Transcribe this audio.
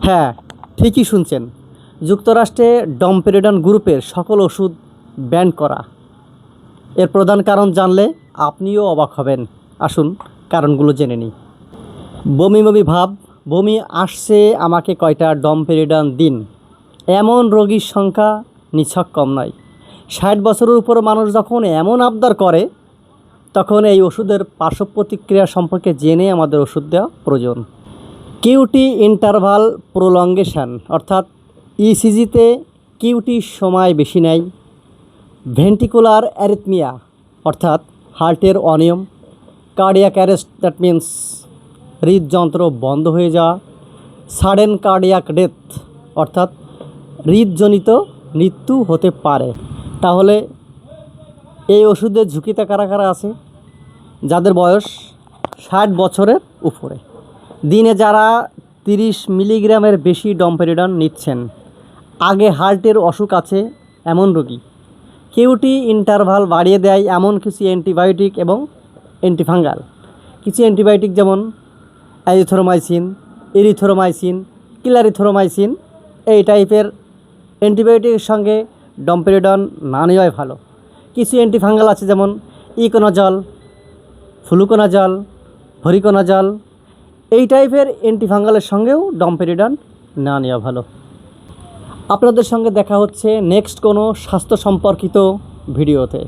হ্যাঁ, ঠিকই শুনছেন। যুক্তরাষ্ট্রে ডমপেরিডন গ্রুপের সকল ওষুধ ব্যান করা। এর প্রধান কারণ জানলে আপনিও অবাক হবেন। আসুন কারণগুলো জেনে নিই। বমি বমি ভাব, বমি আসছে, আমাকে কয়টা ডমপেরিডন দিন, এমন রোগীর সংখ্যা নিছক কম নয়। 60 বছরের উপর মানুষ যখন এমন আবদার করে, তখন এই ওষুধের পার্শ্ব প্রতিক্রিয়া সম্পর্কে জেনে আমাদের ওষুধ দেওয়া প্রয়োজন। কিউটি ইন্টারভাল প্রলঙ্গেশন, অর্থাৎ ইসিজিতে কিউটি সময় বেশি নেয়। ভেন্টিকুলার অ্যারিথমিয়া, অর্থাৎ হার্টের অনিয়ম। কার্ডিয়াক অ্যারেস্ট, দ্যাট মিন্স হৃদযন্ত্র বন্ধ হয়ে যাওয়া। সাডেন কার্ডিয়াক ডেথ, অর্থাৎ হৃদজনিত মৃত্যু হতে পারে। তাহলে এই ওষুধের ঝুঁকিতে কারা কারা আছে? যাদের বয়স 60 বছরের উপরে, দিনে যারা 30 মিলিগ্রামের বেশি ডমপেরিডন নিচ্ছেন, আগে হার্টের অসুখ আছে এমন রোগী। কিউটি ইন্টারভাল বাড়িয়ে দেয় এমন কিছু অ্যান্টিবায়োটিক এবং অ্যান্টিফাঙ্গাল। কিছু অ্যান্টিবায়োটিক যেমন অ্যাজিথ্রোমাইসিন, এরিথ্রোমাইসিন, ক্লারিথ্রোমাইসিন, এই টাইপের অ্যান্টিবায়োটিকের সঙ্গে ডমপেরিডন না নেওয়াই ভালো। কিছু অ্যান্টিফাঙ্গাল আছে যেমন ইকোনাজল, ফ্লুকোনাজল, ভরিকোনাজল, এই টাইপের অ্যান্টিফাঙ্গালের সঙ্গেও ডমপেরিডন না নেওয়া ভালো। আপনাদের সঙ্গে দেখা হচ্ছে নেক্সট কোনো স্বাস্থ্য সম্পর্কিত ভিডিওতে।